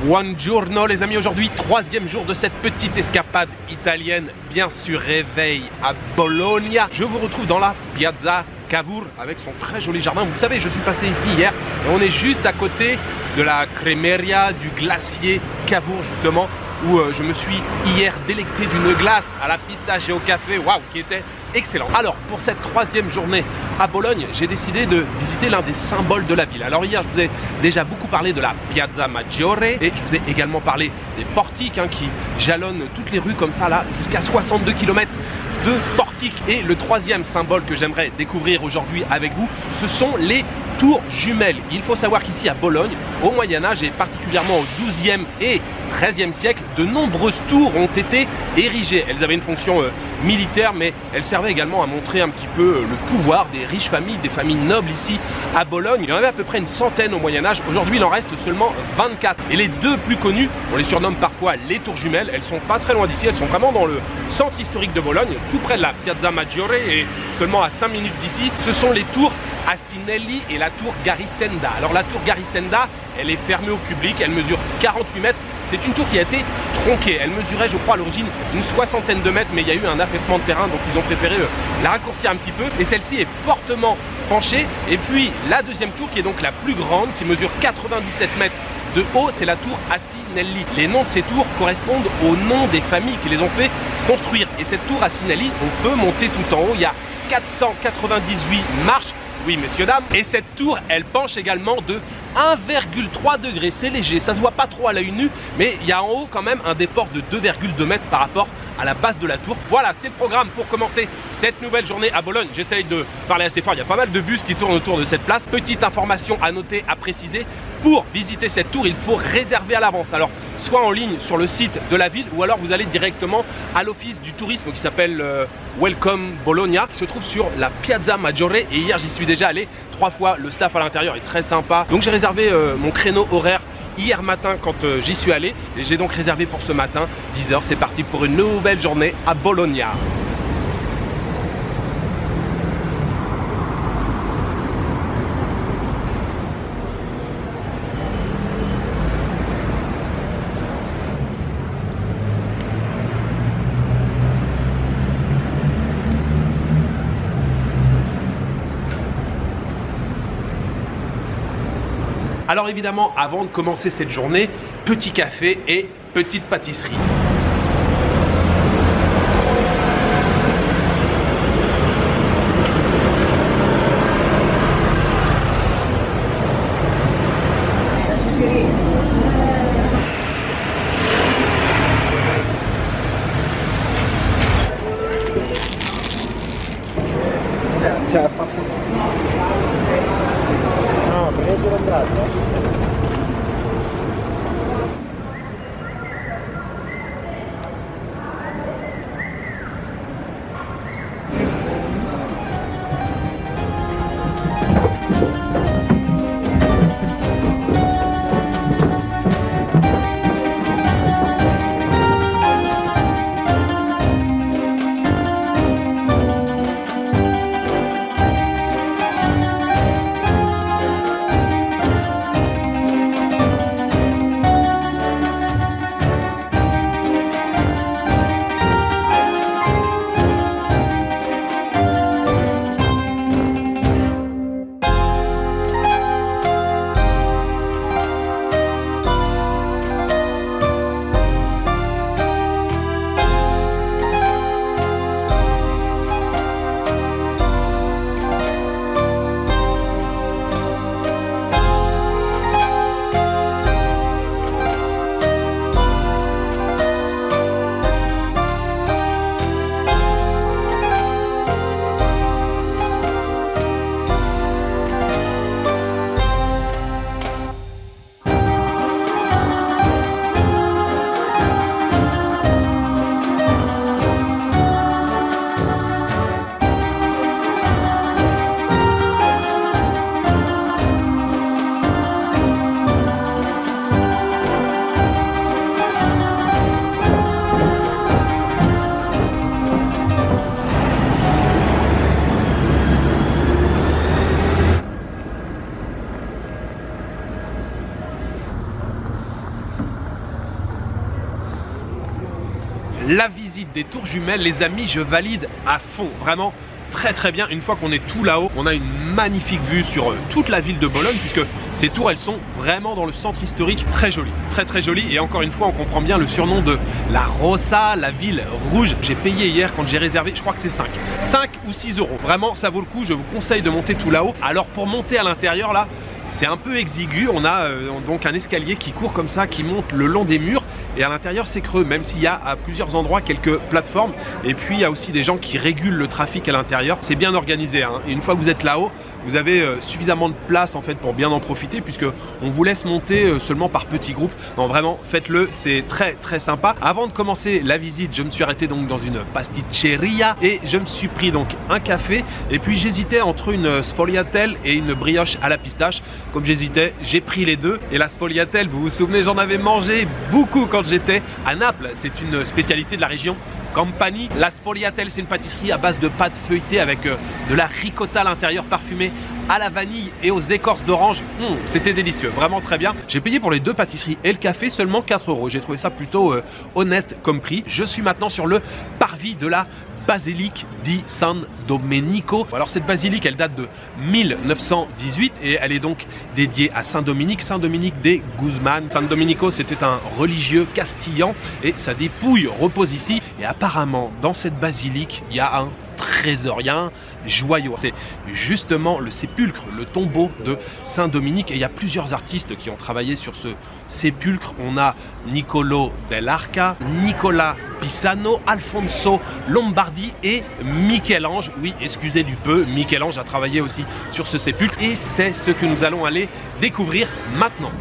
Buongiorno les amis, aujourd'hui troisième jour de cette petite escapade italienne, bien sûr réveil à Bologna. Je vous retrouve dans la Piazza Cavour avec son très joli jardin. Vous savez, je suis passé ici hier et on est juste à côté de la Cremeria, du glacier Cavour justement, où je me suis hier délecté d'une glace à la pistache et au café, waouh, qui était excellent. Alors pour cette troisième journée à Bologne, j'ai décidé de visiter l'un des symboles de la ville. Alors hier, je vous ai déjà beaucoup parlé de la Piazza Maggiore et je vous ai également parlé des portiques qui jalonnent toutes les rues comme ça là, jusqu'à 62 km de portiques. Et le troisième symbole que j'aimerais découvrir aujourd'hui avec vous, ce sont les tours jumelles. Il faut savoir qu'ici à Bologne, au Moyen-Âge et particulièrement au XIIe et XIIIe siècle, de nombreuses tours ont été érigées. Elles avaient une fonction militaire, mais elles servaient également à montrer un petit peu le pouvoir des riches familles, des familles nobles ici à Bologne. Il y en avait à peu près une centaine au Moyen-Âge. Aujourd'hui, il en reste seulement 24. Et les deux plus connues, on les surnomme parfois les tours jumelles. Elles sont pas très loin d'ici. Elles sont vraiment dans le centre historique de Bologne, tout près de la Piazza Maggiore et seulement à 5 minutes d'ici. Ce sont les tours Asinelli et la tour Garisenda. Alors la tour Garisenda, elle est fermée au public. Elle mesure 48 mètres. C'est une tour qui a été tronquée. Elle mesurait, je crois, à l'origine une soixantaine de mètres, mais il y a eu un affaissement de terrain, donc ils ont préféré la raccourcir un petit peu. Et celle-ci est fortement penchée. Et puis la deuxième tour, qui est donc la plus grande, qui mesure 97 mètres de haut, c'est la tour Asinelli. Les noms de ces tours correspondent aux noms des familles qui les ont fait construire. Et cette tour Asinelli, on peut monter tout en haut. Il y a 498 marches. Oui, messieurs, dames. Et cette tour, elle penche également de 1,3 degré. C'est léger, ça se voit pas trop à l'œil nu, mais il y a en haut quand même un déport de 2,2 mètres par rapport à la base de la tour. Voilà, c'est le programme pour commencer cette nouvelle journée à Bologne. J'essaye de parler assez fort, il y a pas mal de bus qui tournent autour de cette place. Petite information à noter, à préciser, pour visiter cette tour, il faut réserver à l'avance. Alors, soit en ligne sur le site de la ville, ou alors vous allez directement à l'office du tourisme qui s'appelle Welcome Bologna, qui se trouve sur la Piazza Maggiore. Et hier, j'y suis déjà allé 3 fois. Le staff à l'intérieur est très sympa. Donc, j'ai réservé mon créneau horaire hier matin quand j'y suis allé. Et j'ai donc réservé pour ce matin, 10 h. C'est parti pour une nouvelle journée à Bologna. Alors évidemment, avant de commencer cette journée, petit café et petite pâtisserie. La visite des tours jumelles, les amis, je valide à fond, vraiment. Très bien. Une fois qu'on est tout là-haut, on a une magnifique vue sur toute la ville de Bologne, puisque ces tours, elles sont vraiment dans le centre historique. Très joli, très joli. Et encore une fois, on comprend bien le surnom de la Rossa, la ville rouge. J'ai payé hier quand j'ai réservé, je crois que c'est 5 ou 6 euros. Vraiment, ça vaut le coup. Je vous conseille de monter tout là-haut. Alors pour monter à l'intérieur là, c'est un peu exigu. On a donc un escalier qui court comme ça, qui monte le long des murs. Et à l'intérieur, c'est creux, même s'il y a à plusieurs endroits quelques plateformes. Et puis, il y a aussi des gens qui régulent le trafic à l'intérieur. C'est bien organisé, hein. Et une fois que vous êtes là-haut, vous avez suffisamment de place en fait pour bien en profiter, puisque on vous laisse monter seulement par petits groupes. Non, vraiment, faites-le, c'est très sympa. Avant de commencer la visite, je me suis arrêté donc dans une pasticceria et je me suis pris donc un café. Et puis, j'hésitais entre une sfogliatelle et une brioche à la pistache. Comme j'hésitais, j'ai pris les deux. Et la sfogliatelle, vous vous souvenez, j'en avais mangé beaucoup quand j'étais à Naples. C'est une spécialité de la région Campanie. La sfogliatelle, c'est une pâtisserie à base de pâte feuilletée avec de la ricotta à l'intérieur, parfumée à la vanille et aux écorces d'orange. C'était délicieux, vraiment très bien. J'ai payé pour les deux pâtisseries et le café seulement 4 euros. J'ai trouvé ça plutôt honnête comme prix. Je suis maintenant sur le parvis de la basilique di San Domenico. Alors cette basilique, elle date de 1918 et elle est donc dédiée à Saint Dominique des Guzman. San Domenico, c'était un religieux castillan et sa dépouille repose ici. Et apparemment, dans cette basilique, il y a un trésor, il y a un joyau. C'est justement le sépulcre, le tombeau de Saint-Dominique. Et il y a plusieurs artistes qui ont travaillé sur ce sépulcre. On a Niccolò dell'Arca, Nicola Pisano, Alfonso Lombardi et Michel-Ange. Oui, excusez du peu, Michel-Ange a travaillé aussi sur ce sépulcre. Et c'est ce que nous allons aller découvrir maintenant.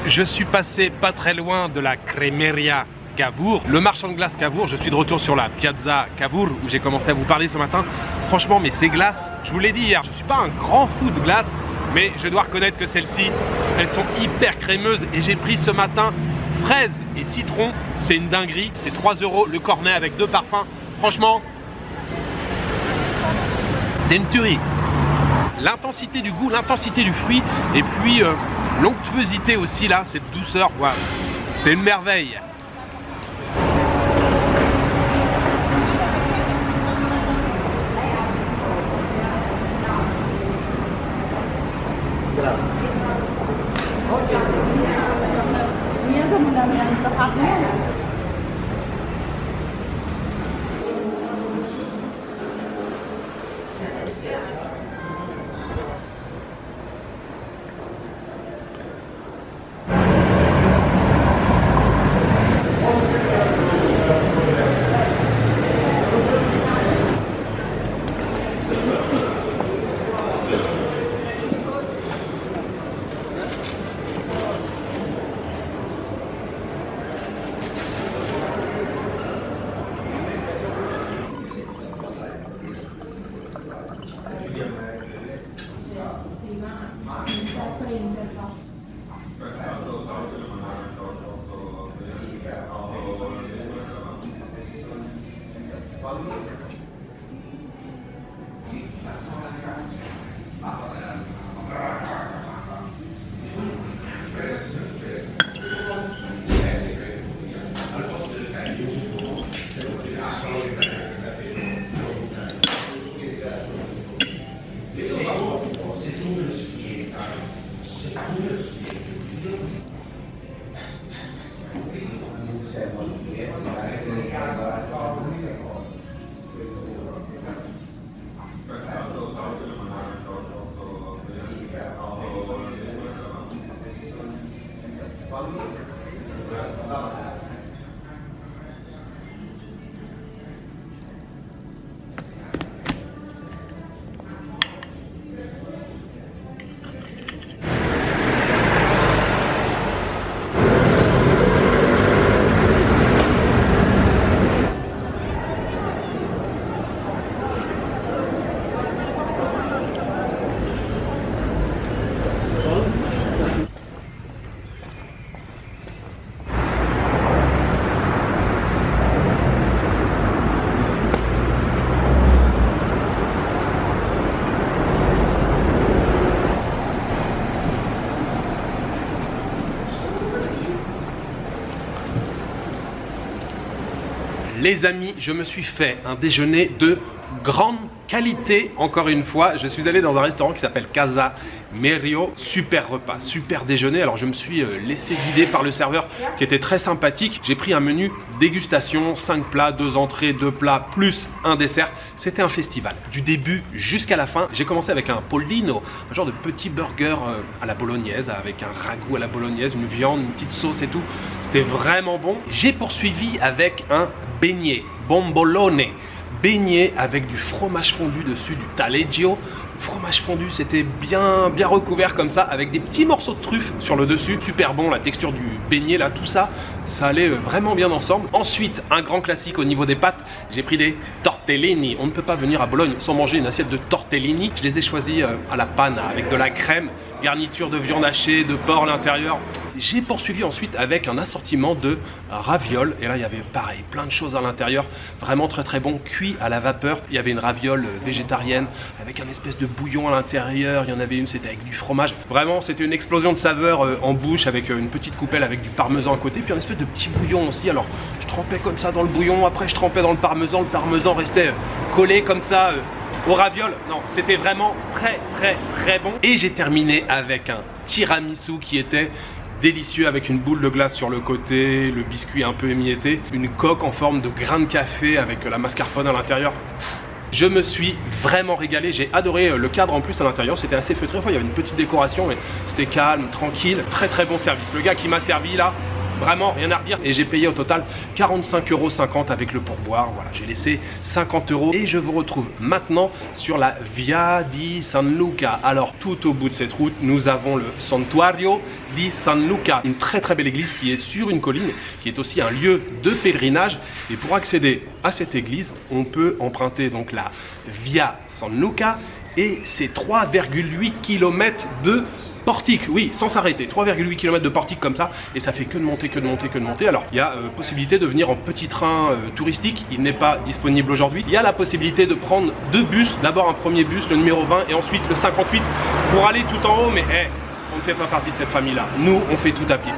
Je suis passé pas très loin de la Cremeria Cavour, le marchand de glace Cavour. Je suis de retour sur la Piazza Cavour où j'ai commencé à vous parler ce matin. Franchement, mais ces glaces, je vous l'ai dit hier, je ne suis pas un grand fou de glace, mais je dois reconnaître que celles-ci, elles sont hyper crémeuses. Et j'ai pris ce matin fraises et citron, c'est une dinguerie. C'est 3 euros le cornet avec 2 parfums. Franchement, c'est une tuerie. L'intensité du goût, l'intensité du fruit, et puis l'onctuosité aussi là, cette douceur, wow. C'est une merveille. Les amis, je me suis fait un déjeuner de grande qualité. Encore une fois, je suis allé dans un restaurant qui s'appelle Casa Merio. Super repas, super déjeuner. Alors je me suis laissé guider par le serveur qui était très sympathique. J'ai pris un menu dégustation, 5 plats, 2 entrées, 2 plats, plus un dessert. C'était un festival. Du début jusqu'à la fin, j'ai commencé avec un pollino, un genre de petit burger à la bolognaise, avec un ragoût à la bolognaise, une viande, une petite sauce et tout. C'était vraiment bon. J'ai poursuivi avec un beignet, bombolone. Beignet avec du fromage fondu dessus, du taleggio. Fromage fondu, c'était bien recouvert comme ça, avec des petits morceaux de truffe sur le dessus. Super bon, la texture du beignet là, tout ça, ça allait vraiment bien ensemble. Ensuite, un grand classique au niveau des pâtes, j'ai pris des tortellini. On ne peut pas venir à Bologne sans manger une assiette de tortellini. Je les ai choisis à la panne avec de la crème, garniture de viande hachée, de porc à l'intérieur. J'ai poursuivi ensuite avec un assortiment de ravioles. Et là, il y avait pareil, plein de choses à l'intérieur. Vraiment très bon, cuit à la vapeur. Il y avait une raviole végétarienne avec un espèce de bouillon à l'intérieur. Il y en avait une, c'était avec du fromage. Vraiment, c'était une explosion de saveurs en bouche avec une petite coupelle avec du parmesan à côté. Puis un espèce de petit bouillon aussi. Alors, je trempais comme ça dans le bouillon. Après, je trempais dans le parmesan. Le parmesan restait collé comme ça aux ravioles. Non, c'était vraiment très bon. Et j'ai terminé avec un tiramisu qui était délicieux avec une boule de glace sur le côté, le biscuit un peu émietté, une coque en forme de grain de café avec la mascarpone à l'intérieur. Je me suis vraiment régalé, j'ai adoré le cadre en plus à l'intérieur, c'était assez feutré, il y avait une petite décoration mais c'était calme, tranquille, très bon service. Le gars qui m'a servi là, vraiment rien à redire, et j'ai payé au total 45,50 € avec le pourboire. Voilà, j'ai laissé 50 € et je vous retrouve maintenant sur la Via di San Luca. Alors tout au bout de cette route, nous avons le Santuario di San Luca, une très belle église qui est sur une colline, qui est aussi un lieu de pèlerinage. Et pour accéder à cette église, on peut emprunter donc la Via San Luca et c'est 3,8 km de portique, oui, sans s'arrêter, 3,8 km de portique comme ça, et ça fait que de monter. Alors, il y a possibilité de venir en petit train touristique, il n'est pas disponible aujourd'hui. Il y a la possibilité de prendre 2 bus, d'abord un premier bus, le numéro 20, et ensuite le 58, pour aller tout en haut, mais on ne fait pas partie de cette famille-là. Nous, on fait tout à pied.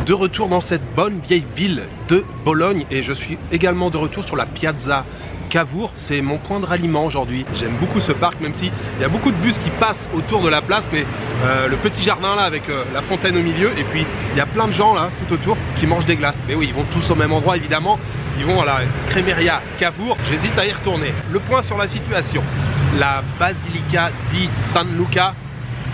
De retour dans cette bonne vieille ville de Bologne et je suis également de retour sur la Piazza Cavour, c'est mon point de ralliement aujourd'hui. J'aime beaucoup ce parc, même s'il y a beaucoup de bus qui passent autour de la place, mais le petit jardin là avec la fontaine au milieu, et puis il y a plein de gens là tout autour qui mangent des glaces. Mais oui, ils vont tous au même endroit évidemment, ils vont à la Cremeria Cavour, j'hésite à y retourner. Le point sur la situation, la Basilica di San Luca,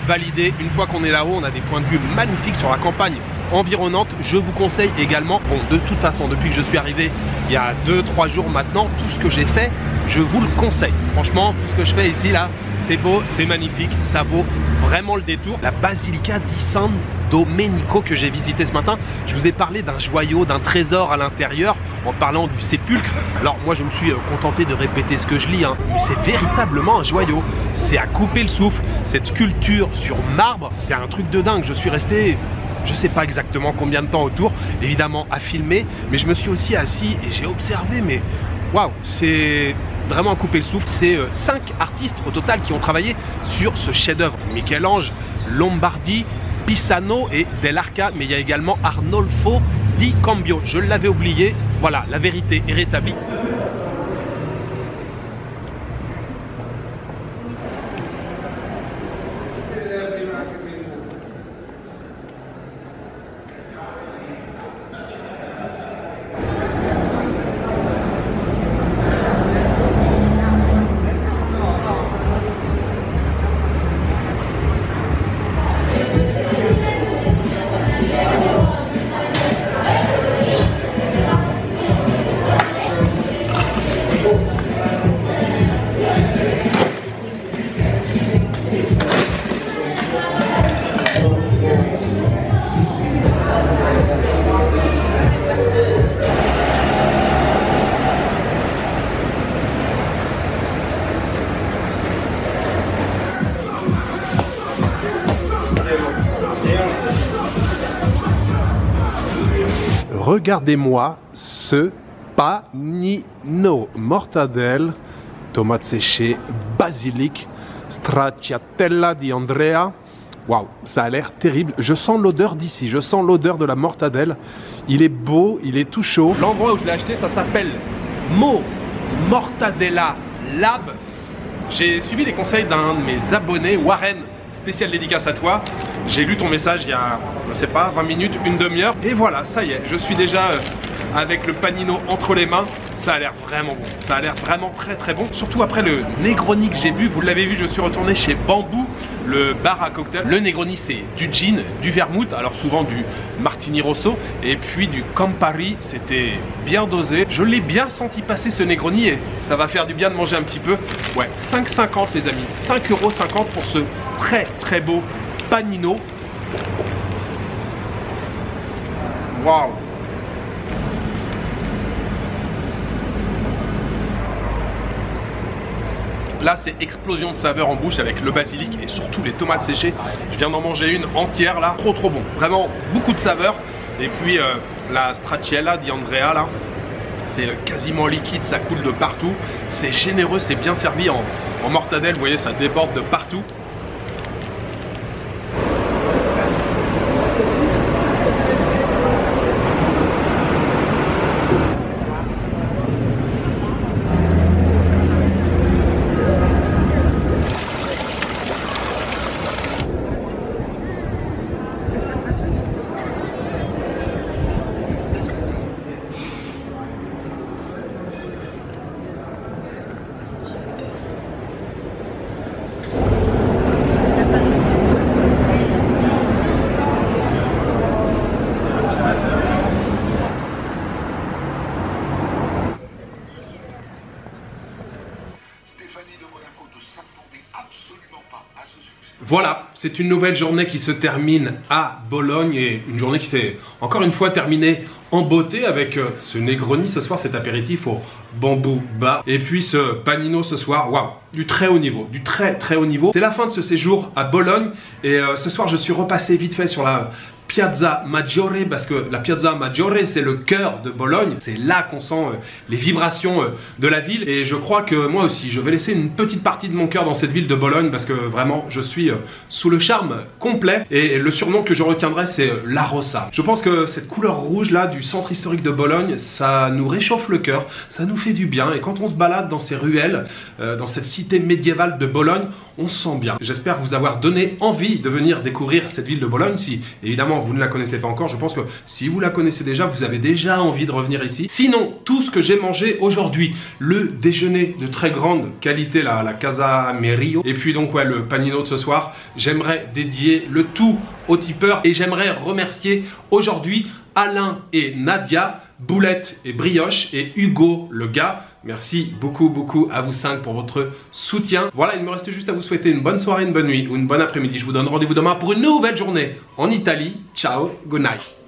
validé. Une fois qu'on est là-haut, on a des points de vue magnifiques sur la campagne environnante. Je vous conseille également, bon, de toute façon, depuis que je suis arrivé il y a 2-3 jours maintenant, tout ce que j'ai fait, je vous le conseille. Franchement, tout ce que je fais ici, là, c'est beau, c'est magnifique, ça vaut vraiment le détour. La Basilica di San Domenico que j'ai visité ce matin, je vous ai parlé d'un joyau, d'un trésor à l'intérieur, en parlant du sépulcre. Alors moi, je me suis contenté de répéter ce que je lis, hein, mais c'est véritablement un joyau. C'est à couper le souffle. Cette sculpture sur marbre, c'est un truc de dingue. Je suis resté... je sais pas exactement combien de temps autour, évidemment à filmer, mais je me suis aussi assis et j'ai observé, mais waouh, c'est vraiment à couper le souffle. C'est 5 artistes au total qui ont travaillé sur ce chef-d'œuvre. Michel-Ange, Lombardi, Pisano et Dell'Arca, mais il y a également Arnolfo di Cambio. Je l'avais oublié, voilà, la vérité est rétablie. Regardez-moi ce panino, mortadelle, tomates séchées, basilic, stracciatella di Andrea. Waouh, ça a l'air terrible. Je sens l'odeur d'ici, je sens l'odeur de la mortadelle. Il est beau, il est tout chaud. L'endroit où je l'ai acheté, ça s'appelle Mo Mortadella Lab. J'ai suivi les conseils d'un de mes abonnés, Warren. Spécial dédicace à toi. J'ai lu ton message il y a, je sais pas, 20 minutes, une demi-heure. Et voilà, ça y est, je suis déjà avec le panino entre les mains. Ça a l'air vraiment bon. Ça a l'air vraiment très très bon. Surtout après le Negroni que j'ai bu. Vous l'avez vu, je suis retourné chez Bambou, le bar à cocktail. Le Negroni, c'est du gin, du vermouth, alors souvent du Martini Rosso, et puis du Campari. C'était bien dosé. Je l'ai bien senti passer ce Negroni et ça va faire du bien de manger un petit peu. Ouais, 5,50 les amis. 5,50 € pour ce très très beau panino. Waouh! Là, c'est explosion de saveur en bouche avec le basilic et surtout les tomates séchées. Je viens d'en manger une entière là, trop trop bon. Vraiment beaucoup de saveur. Et puis la stracciatella di Andrea là, c'est quasiment liquide, ça coule de partout. C'est généreux, c'est bien servi en mortadelle. Vous voyez, ça déborde de partout. Voilà, c'est une nouvelle journée qui se termine à Bologne et une journée qui s'est encore une fois terminée en beauté avec ce Negroni ce soir, cet apéritif au Bamboo Bar. Et puis ce panino ce soir, waouh, du très haut niveau, du très très haut niveau. C'est la fin de ce séjour à Bologne et ce soir je suis repassé vite fait sur la Piazza Maggiore, parce que la Piazza Maggiore c'est le cœur de Bologne, c'est là qu'on sent les vibrations de la ville, et je crois que moi aussi je vais laisser une petite partie de mon cœur dans cette ville de Bologne, parce que vraiment je suis sous le charme complet, et le surnom que je retiendrai c'est La Rossa. Je pense que cette couleur rouge là du centre historique de Bologne, ça nous réchauffe le cœur, ça nous fait du bien, et quand on se balade dans ces ruelles, dans cette cité médiévale de Bologne, on se sent bien. J'espère vous avoir donné envie de venir découvrir cette ville de Bologne. Si évidemment vous ne la connaissez pas encore, je pense que si vous la connaissez déjà, vous avez déjà envie de revenir ici. Sinon, tout ce que j'ai mangé aujourd'hui, le déjeuner de très grande qualité, la Casa Merio, et puis donc ouais, le panino de ce soir, j'aimerais dédier le tout aux tipeurs, et j'aimerais remercier aujourd'hui Alain et Nadia, Boulette et Brioche, et Hugo le gars. Merci beaucoup à vous 5 pour votre soutien. Voilà, il me reste juste à vous souhaiter une bonne soirée, une bonne nuit ou une bonne après-midi. Je vous donne rendez-vous demain pour une nouvelle journée en Italie. Ciao, good night.